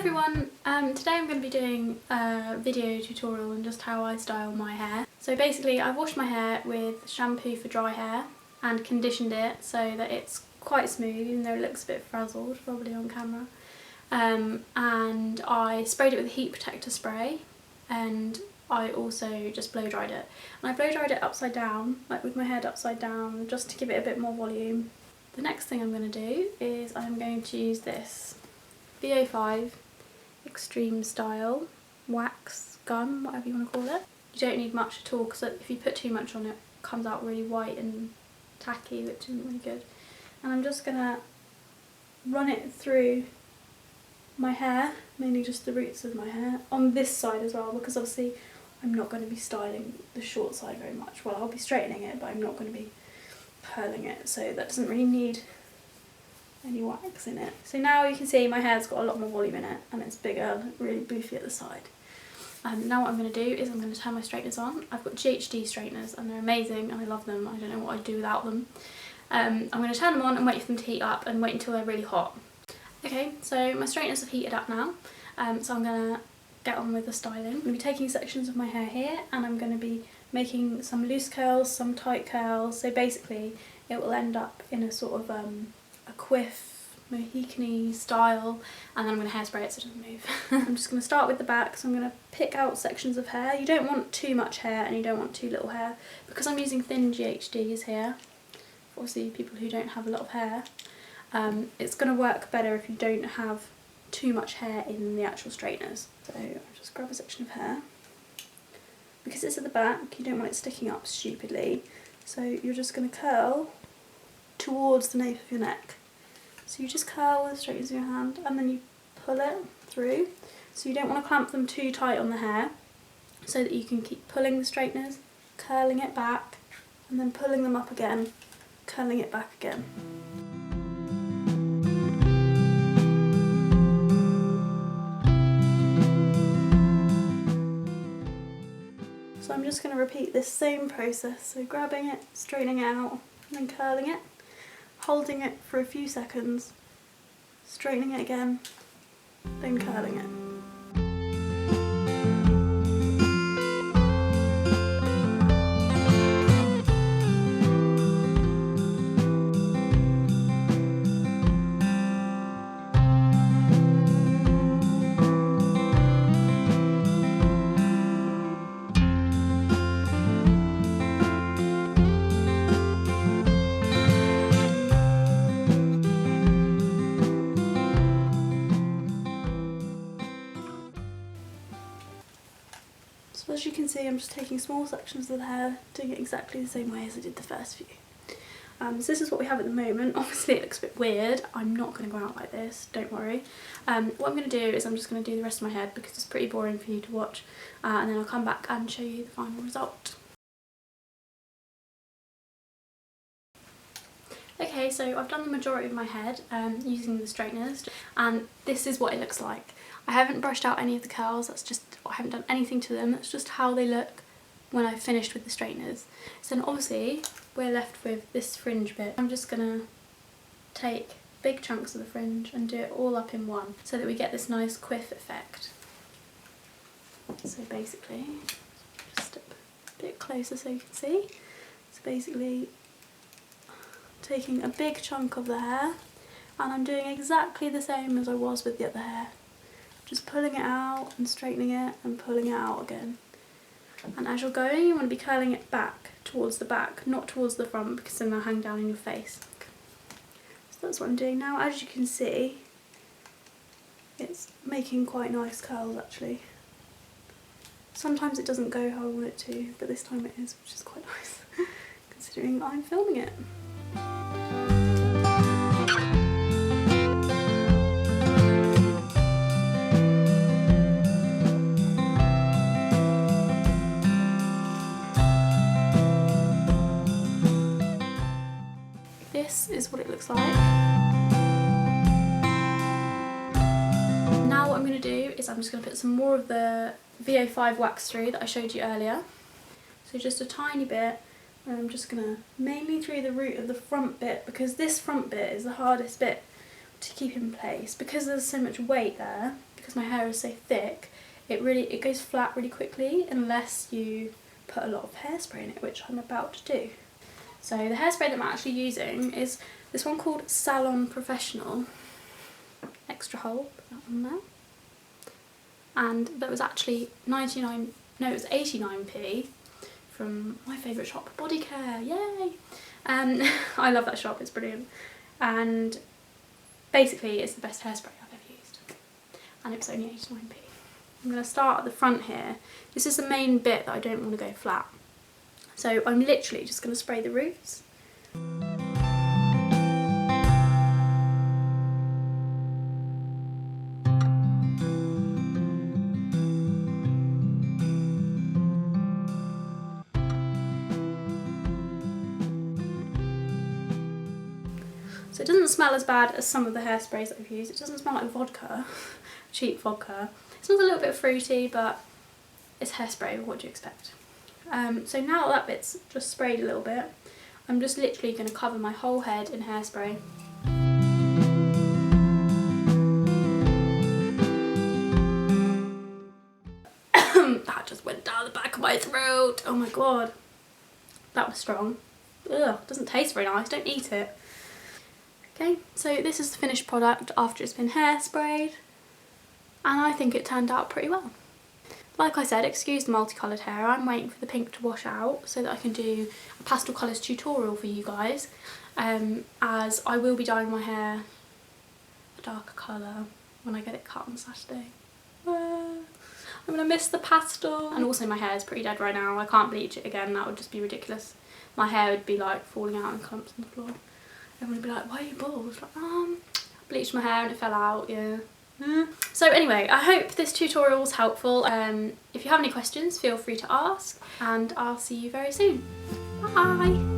everyone, today I'm going to be doing a video tutorial on just how I style my hair. So basically I've washed my hair with shampoo for dry hair and conditioned it so that it's quite smooth, even though it looks a bit frazzled probably on camera. And I sprayed it with a heat protector spray, and I also just blow dried it. And I blow dried it upside down, like with my head upside down, just to give it a bit more volume. The next thing I'm going to do is I'm going to use this VO5 Extreme Style wax gun, whatever you want to call it. You don't need much at all, because if you put too much on it, it comes out really white and tacky, which isn't really good. And I'm just going to run it through my hair, mainly just the roots of my hair, on this side as well, because obviously I'm not going to be styling the short side very much. Well, I'll be straightening it, but I'm not going to be curling it, so that doesn't really need any wax in it. So now you can see my hair's got a lot more volume in it, and it's bigger, really boofy at the side. Now what I'm going to do is I'm going to turn my straighteners on. I've got GHD straighteners and they're amazing and I love them. I don't know what I'd do without them. I'm going to turn them on and wait for them to heat up and wait until they're really hot. Okay, so my straighteners have heated up now, so I'm going to get on with the styling. I'm going to be taking sections of my hair here, and I'm going to be making some loose curls, some tight curls, so basically it will end up in a sort of a quiff, Mohicany style, and then I'm going to hairspray it so it doesn't move. I'm just going to start with the back, so I'm going to pick out sections of hair. You don't want too much hair and you don't want too little hair. Because I'm using thin GHDs here, obviously people who don't have a lot of hair, it's going to work better if you don't have too much hair in the actual straighteners. So I'll just grab a section of hair. Because it's at the back, you don't want it sticking up stupidly, so you're just going to curl towards the nape of your neck. So you just curl with the straighteners in your hand and then you pull it through. So you don't want to clamp them too tight on the hair, so that you can keep pulling the straighteners, curling it back, and then pulling them up again, curling it back again. So I'm just going to repeat this same process, so grabbing it, straightening it out, and then curling it, holding it for a few seconds, straightening it again, then curling it. So as you can see, I'm just taking small sections of the hair, doing it exactly the same way as I did the first few. So this is what we have at the moment. Obviously it looks a bit weird. I'm not going to go out like this, don't worry. What I'm going to do is I'm just going to do the rest of my head because it's pretty boring for you to watch, and then I'll come back and show you the final result. Okay, so I've done the majority of my head using the straighteners, and this is what it looks like. I haven't brushed out any of the curls, I haven't done anything to them, that's just how they look when I've finished with the straighteners. So then obviously we're left with this fringe bit. I'm just going to take big chunks of the fringe and do it all up in one, so that we get this nice quiff effect. So basically, just step a bit closer so you can see. So basically, taking a big chunk of the hair, and I'm doing exactly the same as I was with the other hair. Just pulling it out and straightening it and pulling it out again. And as you're going, you want to be curling it back towards the back, not towards the front, because then they'll hang down in your face. So that's what I'm doing now. As you can see, it's making quite nice curls actually. Sometimes it doesn't go how I want it to, but this time it is, which is quite nice, considering I'm filming it. This is what it looks like. Now what I'm going to do is I'm just going to put some more of the VO5 wax through that I showed you earlier. So just a tiny bit, and I'm just going to mainly through the root of the front bit, because this front bit is the hardest bit to keep in place. Because there's so much weight there, because my hair is so thick, it goes flat really quickly unless you put a lot of hairspray in it, which I'm about to do. So the hairspray that I'm actually using is this one called Salon Professional Extra Hold, put that on there. And that was actually 89p from my favourite shop, Bodycare, yay! I love that shop, it's brilliant. And basically it's the best hairspray I've ever used. And it was only 89p. I'm going to start at the front here. This is the main bit that I don't want to go flat. So I'm literally just going to spray the roots. So it doesn't smell as bad as some of the hairsprays that I've used. It doesn't smell like vodka, cheap vodka. It smells a little bit fruity, but it's hairspray, what do you expect? So now that bit's just sprayed a little bit, I'm just literally going to cover my whole head in hairspray. That just went down the back of my throat. Oh my god. That was strong. Ugh, doesn't taste very nice, don't eat it. Okay, so this is the finished product after it's been hairsprayed, and I think it turned out pretty well. Like I said, excuse the multicoloured hair, I'm waiting for the pink to wash out so that I can do a pastel colours tutorial for you guys, as I will be dyeing my hair a darker colour when I get it cut on Saturday. I'm gonna miss the pastel. And also my hair is pretty dead right now, I can't bleach it again, that would just be ridiculous. My hair would be like falling out in clumps on the floor. Everyone would be like, why are you bald? Like, I bleached my hair and it fell out, yeah. So anyway, I hope this tutorial was helpful. If you have any questions, feel free to ask, and I'll see you very soon. Bye!